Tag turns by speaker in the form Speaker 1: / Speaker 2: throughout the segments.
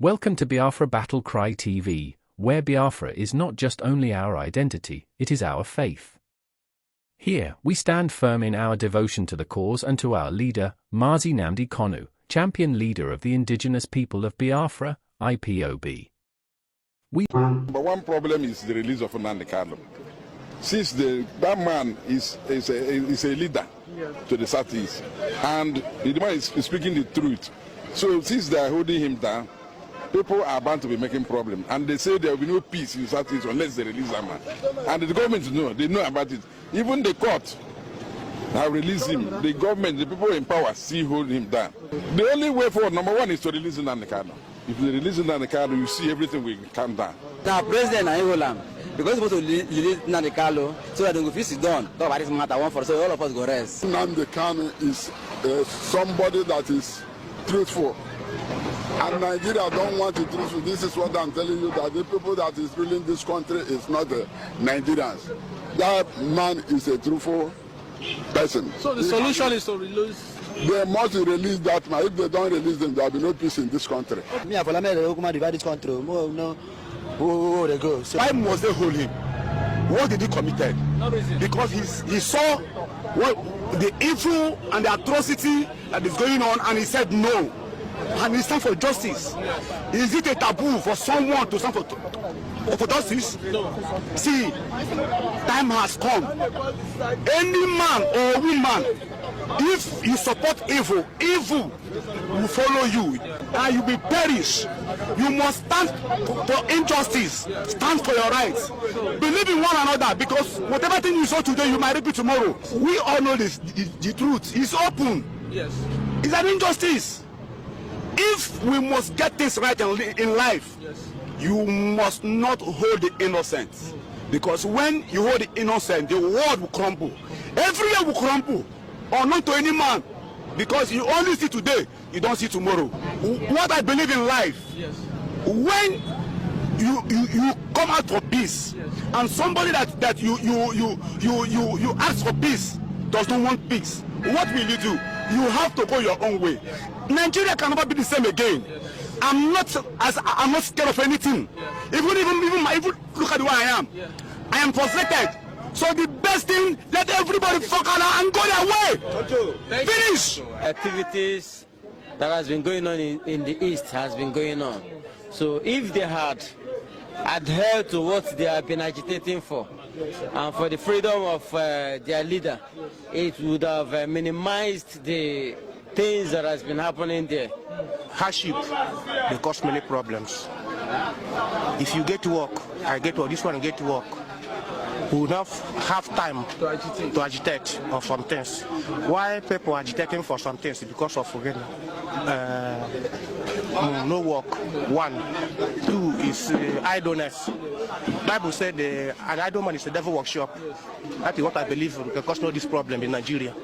Speaker 1: Welcome to Biafra Battle Cry TV, where Biafra is not just only our identity, it is our faith. Here, we stand firm in our devotion to the cause and to our leader, Mazi Nnamdi Kanu, champion leader of the Indigenous People of Biafra, IPOB.
Speaker 2: But one problem is the release of Nnamdi Kanu. Since that man is a leader to the Southeast, and the man is speaking the truth. So since they are holding him down, people are bound to be making problems. And they say there will be no peace in the Southeast unless they release that man. And the government know, they know about it. Even the court have released him. The government, the people in power still hold him down. The only way forward, number one, is to release Nnamdi Kanu. If they release Nnamdi Kanu, you see everything will calm down.
Speaker 3: Now, President Angola, because we're supposed to release Nnamdi Kanu so that the peace is done. Talk about this matter one for so all of us go rest.
Speaker 4: Nnamdi Kanu is somebody that is truthful. And Nigeria don't want the truth. This is what I'm telling you, that the people that is ruling this country is not the Nigerians. That man is a truthful person.
Speaker 5: So the solution is to release?
Speaker 4: They must release that man. If they don't release them, there will be no peace in this country.
Speaker 3: Me and Folame divide this country. No, where they go? So
Speaker 6: why must they hold him? What did he commit?
Speaker 5: No reason.
Speaker 6: Because he saw what the evil and the atrocity that is going on, and he said no. And he stand for justice. Is it a taboo for someone to stand for justice?
Speaker 5: No.
Speaker 6: See, time has come. Any man or woman, if you support evil, evil will follow you, and you will perish. You must stand for injustice, stand for your rights, believe in one another, because whatever thing you saw today, you might repeat tomorrow. We all know this. The truth is open.
Speaker 5: Yes.
Speaker 6: It's an injustice. If we must get this right in life,
Speaker 5: yes,
Speaker 6: you must not hold the innocent. Because when you hold the innocent, the world will crumble. Everywhere will crumble, unknown to any man. Because you only see today, you don't see tomorrow. What I believe in life,
Speaker 5: yes,
Speaker 6: when you come out for peace,
Speaker 5: yes,
Speaker 6: and somebody that you ask for peace does not want peace, what will you do? You have to go your own way. Nigeria can never be the same again.
Speaker 5: Yes.
Speaker 6: I'm not scared of anything.
Speaker 5: Yes.
Speaker 6: Even look at the way I am.
Speaker 5: Yes.
Speaker 6: I am frustrated. So the best thing, let everybody fuck out and go their way. Finish.
Speaker 7: Activities that has been going on in the East has been going on. So if they had adhered to what they have been agitating for, and for the freedom of their leader, it would have minimized the things that has been happening there.
Speaker 8: Hardship, they cause many problems. If you get to work, I get to work, this one get to work, we will not have time to agitate on some things. Why people are agitating for some things? Because of no work. One. Two is idleness. Bible said an idle man is a devil workshop. That is what I believe can cause no this problem in Nigeria.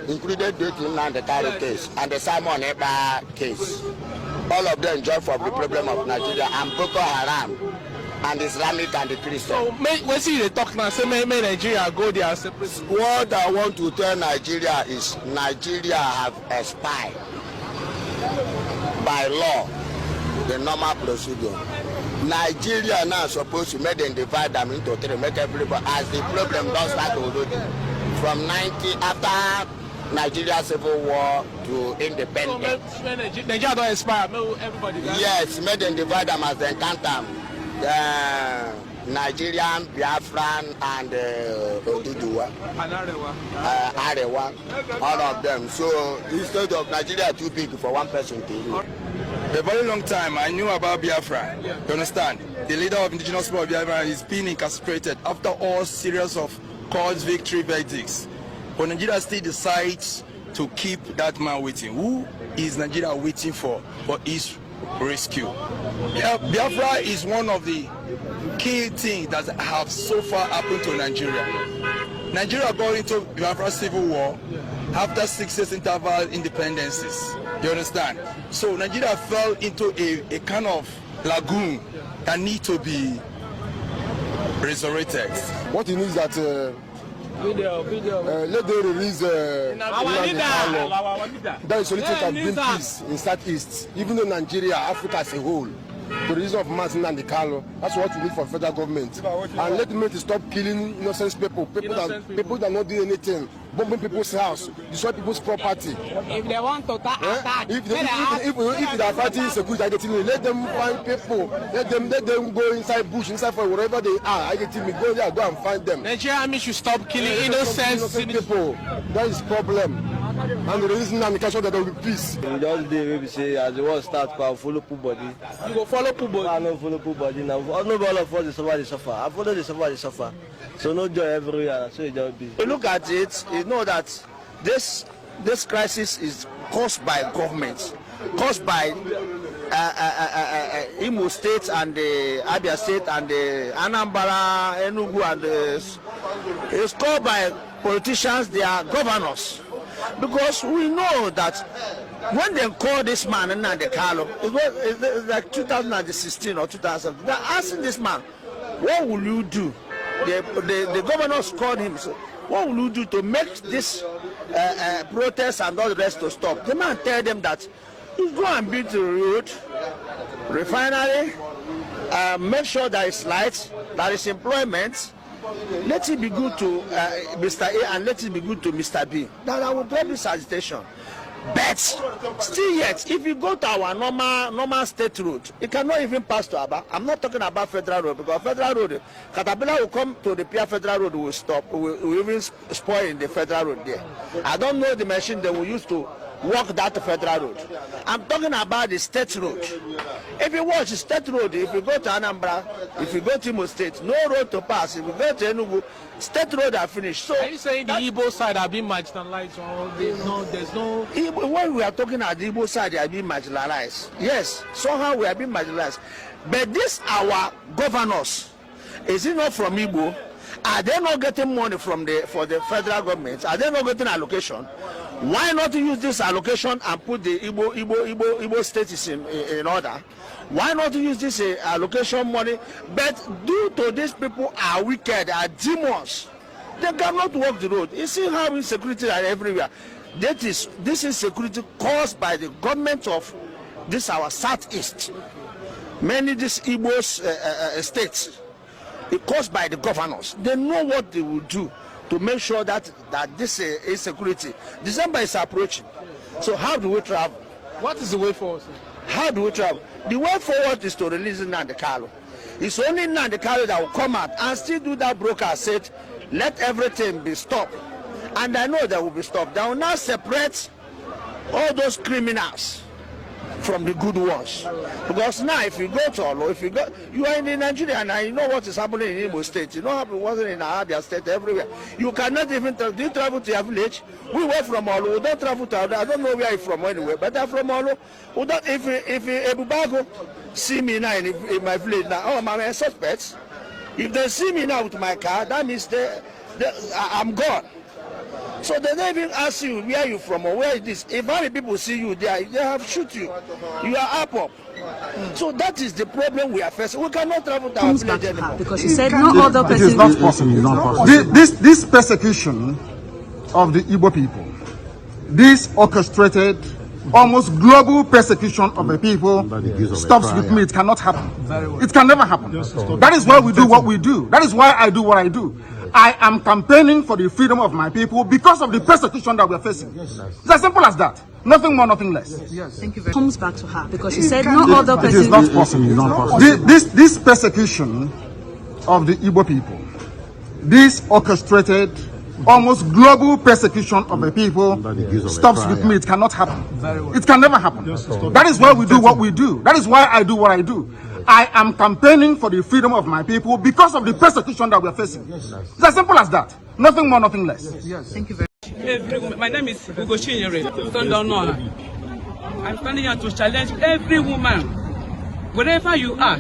Speaker 9: Included the Nnamdi Kanu case and the Simon Eba case. All of them join for the problem of Nigeria and Boko Haram and Islamic and the Christian.
Speaker 5: So when see they talk now, say may Nigeria go there separate.
Speaker 9: What I want to tell Nigeria is Nigeria have a spy by law, the normal procedure. Nigeria now supposed to make them divide them into three, make everybody as the problem does start already. From 90 after Nigeria civil war to independence.
Speaker 5: So Nigeria don't expire, everybody.
Speaker 9: Yes, make them divide them as they count them. Nigerian, Biafran, and Oduduwa.
Speaker 5: And
Speaker 9: Arewa, all of them. So instead of Nigeria too big for one person to rule.
Speaker 10: A very long time I knew about Biafra. You understand? The leader of Indigenous People of Biafra is being incarcerated after all series of court victory verdicts. But Nigeria still decides to keep that man waiting. Who is Nigeria waiting for his rescue? Biafra is one of the key things that have so far happened to Nigeria. Nigeria got into Biafra civil war after 6 years interval independences. You understand? So Nigeria fell into a kind of lagoon that need to be resurrected.
Speaker 4: What it means that
Speaker 6: Let them release our leader. That is the only thing can bring peace in Southeast, even though Nigeria, Africa as a whole. For the reason of Mazi Nnamdi Kanu, that's what we need for federal government. And let them stop killing innocent people that not do anything, bombing people's house, destroy people's property.
Speaker 5: If they want to attack,
Speaker 6: if they are fighting security, let them find people. Let them go inside bush, inside for wherever they are. Go there, go and find them.
Speaker 5: Nigerian army should stop killing innocent
Speaker 6: people. That is the problem. And the reason I'm sure that there will be peace.
Speaker 3: You just dey we say as the war start, I follow poor body.
Speaker 5: You go follow poor body.
Speaker 3: I no follow poor body now. All of us dey suffer. I follow the suffer. So no joy everywhere. So it just be. You look at it, you know that this crisis is caused by government, caused by Imo State and the Abia State and the Anambra, Enugu, and it's caused by politicians. They are governors. Because we know that when they call this man Nnamdi Kanu, it was like 2016 or 2000. They're asking this man, what will you do? The governors called him. So what will you do to make this protest and all the rest to stop? The man tell them that you go and build the road, refinery, make sure there is light, there is employment. Let it be good to Mr. A and let it be good to Mr. B. Now I will drop this agitation. But still yet, if you go to our normal state road, it cannot even pass to Aba. I'm not talking about federal road, because federal road, Caterpillar will come to the Pia federal road, will stop, will even spoil in the federal road there. I don't know the machine they will use to walk that federal road. I'm talking about the state road. If you watch the state road, if you go to Anambra, if you go to Imo State, no road to pass. If you go to Enugu, state road are finished. So
Speaker 5: are you saying the Igbo side are being marginalized, or there's no?
Speaker 3: When we are talking at the Igbo side, they are being marginalized. Yes, somehow we are being marginalized. But this our governors, is it not from Igbo? Are they not getting money for the federal government? Are they not getting allocation? Why not use this allocation and put the Igbo status in order? Why not use this allocation money? But due to these people are wicked, are demons, they cannot walk the road. You see how insecurity are everywhere. This insecurity caused by the government of this our southeast. Many these Igbo states, it caused by the governors. They know what they will do to make sure that this insecurity. December is approaching. So how do we travel?
Speaker 5: What is the way forward, sir?
Speaker 3: How do we travel? The way forward is to release Nnamdi Kanu. It's only Nnamdi Kanu that will come out and still do that broker said, let everything be stopped. And I know that will be stopped. They will now separate all those criminals from the good ones. Because now if you go to Olo, you are in Nigeria and you know what is happening in Imo State. You know what is in Abia State, everywhere. You cannot even do you travel to your village? We were from Olo, we don't travel to Olo. I don't know where you're from anyway, but I'm from Olo. If Ebubago see me now in my village now, oh, I'm a suspect. If they see me now with my car, that means I'm gone. So they don't even ask you where you from or where it is. If many people see you there, they have shoot you. You are up. So that is the problem we are facing. We cannot travel to our village anymore.
Speaker 11: Because he said no other person.
Speaker 12: It is not possible. This persecution of the Igbo people, this orchestrated, almost global persecution of the people stops with me. It cannot happen. It can never happen. That is why we do what we do. That is why I do what I do. I am campaigning for the freedom of my people because of the persecution that we are facing. It's as simple as that. Nothing more, nothing less.
Speaker 11: Thank you very much. Comes back to her because she said no other person.
Speaker 12: It is not possible. This persecution of the Igbo people, this orchestrated, almost global persecution of the people stops with me. It cannot happen. It can never happen. That is why we do what we do. That is why I do what I do. I am campaigning for the freedom of my people because of the persecution that we are facing. It's as simple as that. Nothing more, nothing less.
Speaker 11: Thank you very much.
Speaker 13: My name is Ugo Chinyere. I'm standing here to challenge every woman, wherever you are,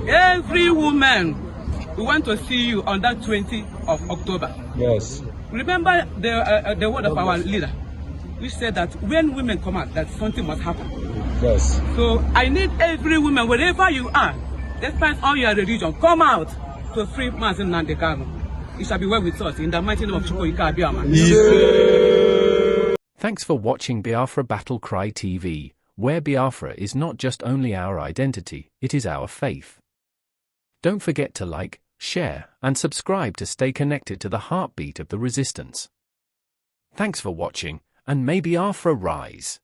Speaker 13: every woman, we want to see you on that 20th of October.
Speaker 14: Yes.
Speaker 13: Remember the word of our leader, which said that when women come out, that something must happen.
Speaker 14: Yes.
Speaker 13: So I need every woman, wherever you are, despite all your religion, come out to free Mazi Nnamdi Kanu. It shall be well with us in the mighty name of Chukwuka Abiyama.
Speaker 1: Thanks for watching Biafra Battle Cry TV, where Biafra is not just only our identity, it is our faith. Don't forget to like, share, and subscribe to stay connected to the heartbeat of the resistance. Thanks for watching, and may Biafra rise.